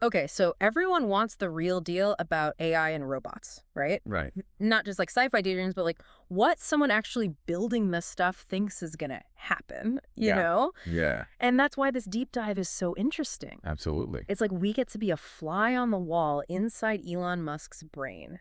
Okay, so everyone wants the real deal about AI and robots, right? Right. Not just like sci-fi daydreams, but like what someone actually building this stuff thinks is gonna happen, you Yeah. know? Yeah, And that's why this deep dive is so interesting. absolutely. It's like we get to be a fly on the wall inside Elon Musk's brain.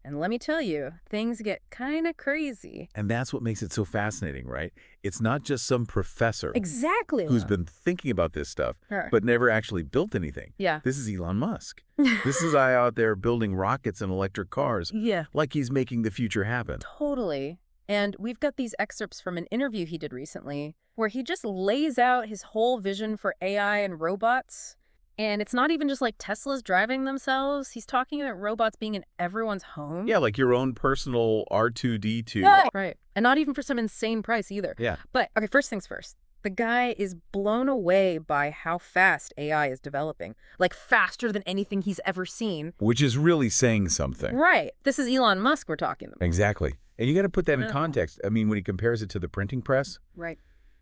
And let me tell you, things get kind of crazy. And that's what makes it so fascinating, right? It's not just some professor Exactly. who's been thinking about this stuff, Sure. but never actually built anything. Yeah. This is Elon Musk. This is I out there building rockets and electric cars, Yeah. like he's making the future happen. Totally. And we've got these excerpts from an interview he did recently where he just lays out his whole vision for AI and robots. And it's not even just like Tesla's driving themselves. He's talking about robots being in everyone's home. Yeah, like your own personal R2-D2. Yeah. Right. And not even for some insane price either. Yeah. But, okay, first things first. The guy is blown away by how fast AI is developing. Like, faster than anything he's ever seen. Which is really saying something. Right. This is Elon Musk we're talking about. Exactly. And you got to put that in Yeah. context. I mean, when he compares it to the printing press, Right.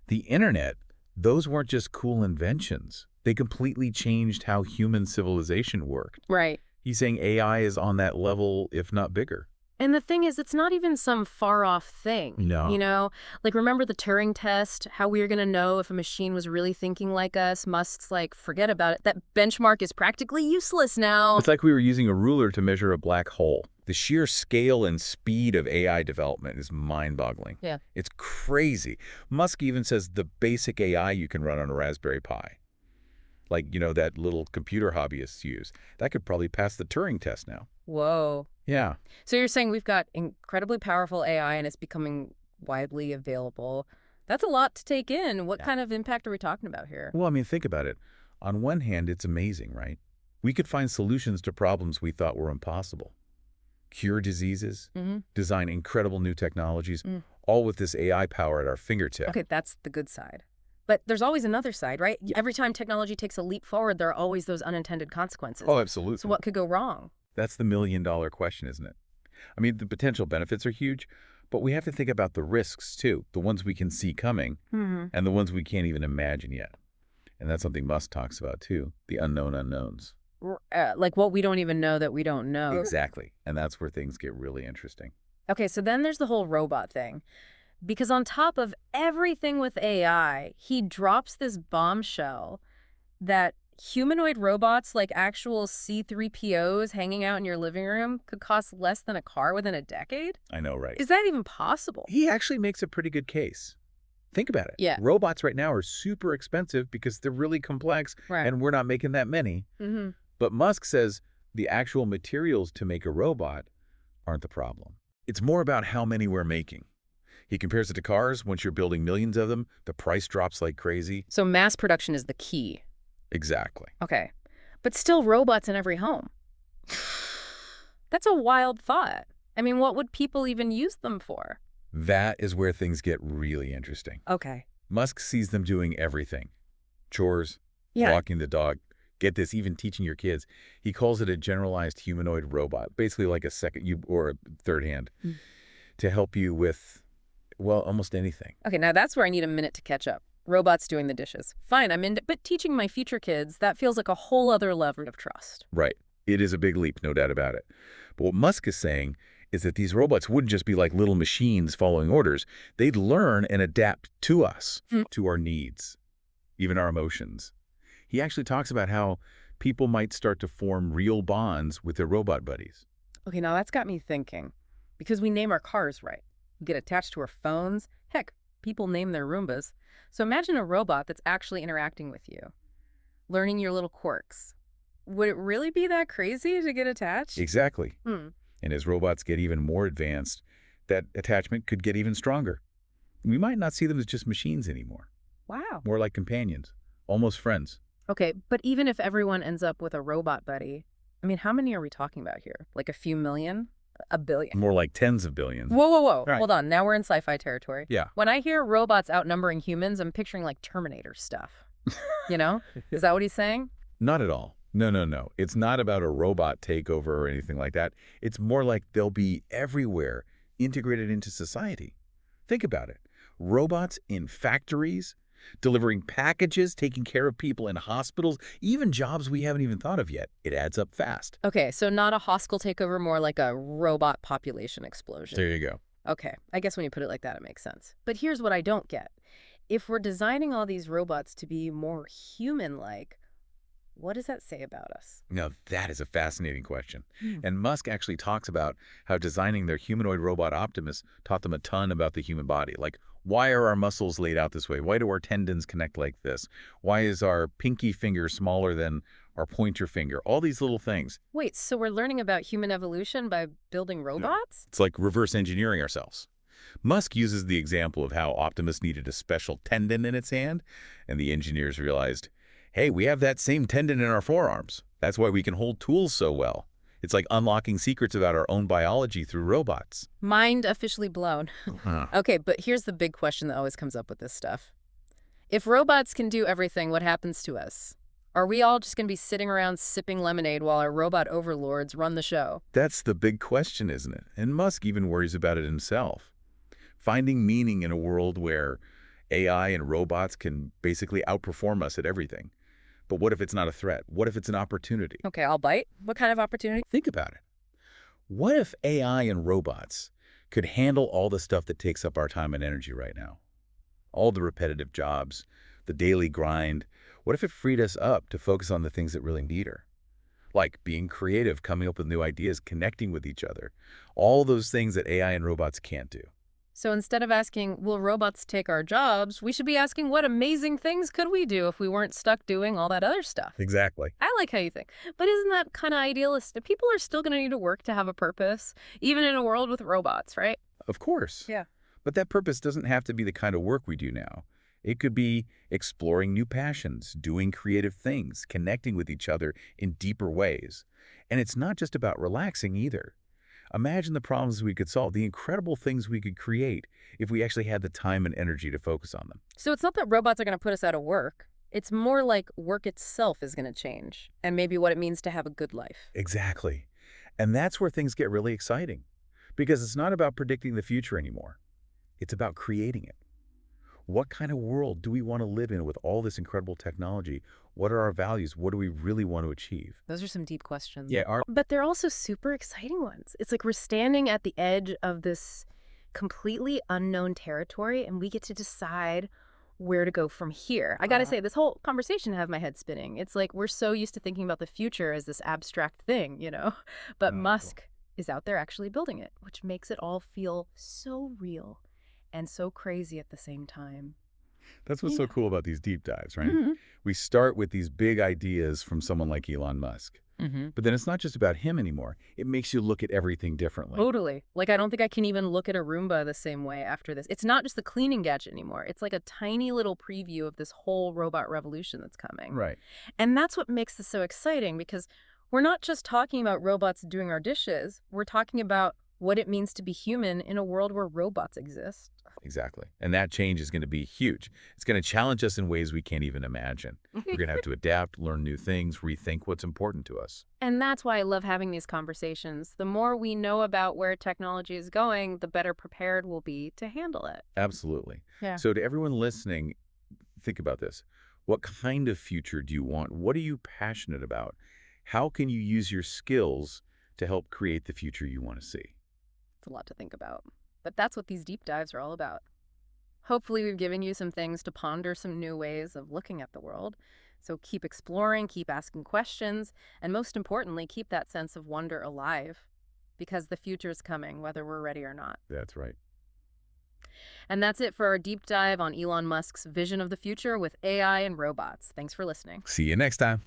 the internet, those weren't just cool inventions. They completely changed how human civilization worked. Right. He's saying AI is on that level, if not bigger. And the thing is, it's not even some far-off thing. No. You know? Like, remember the Turing test? How we were going to know if a machine was really thinking like us? Musk's like, forget about it. That benchmark is practically useless now. It's like we were using a ruler to measure a black hole. The sheer scale and speed of AI development is mind-boggling. Yeah. It's crazy. Musk even says the basic AI you can run on a Raspberry Pi, like, that little computer hobbyists use, that could probably pass the Turing test now. Whoa. Yeah. So you're saying we've got incredibly powerful AI and it's becoming widely available. That's a lot to take in. What kind of impact are we talking about here? Well, I mean, think about it. On one hand, it's amazing, right? We could find solutions to problems we thought were impossible. Cure diseases, design incredible new technologies, all with this AI power at our fingertip. Okay, that's the good side. But there's always another side, right? Every time technology takes a leap forward, there are always those unintended consequences. Oh, absolutely. So what could go wrong? That's the million-dollar question, isn't it? I mean, the potential benefits are huge, but we have to think about the risks, too, the ones we can see coming and the ones we can't even imagine yet. And that's something Musk talks about, too, the unknown unknowns. Like what we don't even know that we don't know. Exactly. And that's where things get really interesting. Okay, so then there's the whole robot thing. Because on top of everything with AI, he drops this bombshell that humanoid robots like actual C-3POs hanging out in your living room could cost less than a car within a decade? I know, right? Is that even possible? He actually makes a pretty good case. Think about it. Yeah. Robots right now are super expensive because they're really complex Right. and we're not making that many. But Musk says the actual materials to make a robot aren't the problem. It's more about how many we're making. He compares it to cars. Once you're building millions of them, the price drops like crazy. So mass production is the key. Exactly. Okay. But still robots in every home. That's a wild thought. I mean, what would people even use them for? That is where things get really interesting. Okay. Musk sees them doing everything. Chores, Yeah. walking the dog. Get this, even teaching your kids. He calls it a generalized humanoid robot, basically like a second or a third hand, to help you with, well, almost anything. Okay, now that's where I need a minute to catch up. Robots doing the dishes. Fine, I'm into, but teaching my future kids, that feels like a whole other level of trust. Right. It is a big leap, no doubt about it. But what Musk is saying is that these robots wouldn't just be like little machines following orders. They'd learn and adapt to us, to our needs, even our emotions. He actually talks about how people might start to form real bonds with their robot buddies. Okay, now that's got me thinking. Because we name our cars right. We get attached to our phones. Heck, people name their Roombas. So imagine a robot that's actually interacting with you, learning your little quirks. Would it really be that crazy to get attached? Exactly. And as robots get even more advanced, that attachment could get even stronger. We might not see them as just machines anymore. Wow. More like companions, almost friends. Okay, but even if everyone ends up with a robot buddy, I mean, how many are we talking about here? Like a few million? A billion? More like tens of billions. Whoa, whoa, whoa. Right. Hold on. Now we're in sci-fi territory. Yeah. When I hear robots outnumbering humans, I'm picturing like Terminator stuff. You know? Is that what he's saying? Not at all. No, no, no. It's not about a robot takeover or anything like that. It's more like they'll be everywhere, integrated into society. Think about it. Robots in factories, delivering packages, taking care of people in hospitals, even jobs we haven't even thought of yet. It adds up fast. Okay, so not a hostile takeover, more like a robot population explosion. There you go. Okay, I guess when you put it like that, it makes sense. But here's what I don't get. If we're designing all these robots to be more human-like, what does that say about us? Now, that is a fascinating question. Hmm. And Musk actually talks about how designing their humanoid robot Optimus taught them a ton about the human body. Like, why are our muscles laid out this way? Why do our tendons connect like this? Why is our pinky finger smaller than our pointer finger? All these little things. Wait, so we're learning about human evolution by building No. robots? It's like reverse engineering ourselves. Musk uses the example of how Optimus needed a special tendon in its hand, and the engineers realized, hey, we have that same tendon in our forearms. That's why we can hold tools so well. It's like unlocking secrets about our own biology through robots. Mind officially blown. Huh. Okay, but here's the big question that always comes up with this stuff. If robots can do everything, what happens to us? Are we all just going to be sitting around sipping lemonade while our robot overlords run the show? That's the big question, isn't it? And Musk even worries about it himself. Finding meaning in a world where AI and robots can basically outperform us at everything. But what if it's not a threat? What if it's an opportunity? Okay, I'll bite. What kind of opportunity? Think about it. What if AI and robots could handle all the stuff that takes up our time and energy right now? All the repetitive jobs, the daily grind. What if it freed us up to focus on the things that really matter? Like being creative, coming up with new ideas, connecting with each other. All those things that AI and robots can't do. So instead of asking, will robots take our jobs, we should be asking, what amazing things could we do if we weren't stuck doing all that other stuff? Exactly. I like how you think. But isn't that kind of idealistic? People are still going to need to work to have a purpose, even in a world with robots, right? Of course. Yeah. But that purpose doesn't have to be the kind of work we do now. It could be exploring new passions, doing creative things, connecting with each other in deeper ways. And it's not just about relaxing either. Imagine the problems we could solve, the incredible things we could create if we actually had the time and energy to focus on them. So it's not that robots are going to put us out of work. It's more like work itself is going to change, and maybe what it means to have a good life. Exactly. And that's where things get really exciting. Because it's not about predicting the future anymore. It's about creating it. What kind of world do we want to live in with all this incredible technology? What are our values? What do we really want to achieve? Those are some deep questions. Yeah, But they're also super exciting ones. It's like we're standing at the edge of this completely unknown territory, and we get to decide where to go from here. I gotta say, this whole conversation has my head spinning. It's like we're so used to thinking about the future as this abstract thing, you know? But cool. Musk is out there actually building it, which makes it all feel so real and so crazy at the same time. That's what's so cool about these deep dives, right? Mhm. We start with these big ideas from someone like Elon Musk. But then it's not just about him anymore. It makes you look at everything differently. Totally. Like, I don't think I can even look at a Roomba the same way after this. It's not just the cleaning gadget anymore. It's like a tiny little preview of this whole robot revolution that's coming. Right. And that's what makes this so exciting, because we're not just talking about robots doing our dishes. We're talking about what it means to be human in a world where robots exist. Exactly. And that change is going to be huge. It's going to challenge us in ways we can't even imagine. We're going to have to adapt, learn new things, rethink what's important to us. And that's why I love having these conversations. The more we know about where technology is going, the better prepared we'll be to handle it. Absolutely. Yeah. So to everyone listening, think about this. What kind of future do you want? What are you passionate about? How can you use your skills to help create the future you want to see? It's a lot to think about. But that's what these deep dives are all about. Hopefully we've given you some things to ponder, some new ways of looking at the world. So keep exploring, keep asking questions, and most importantly, keep that sense of wonder alive, because the future is coming, whether we're ready or not. That's right. And that's it for our deep dive on Elon Musk's vision of the future with AI and robots. Thanks for listening. See you next time.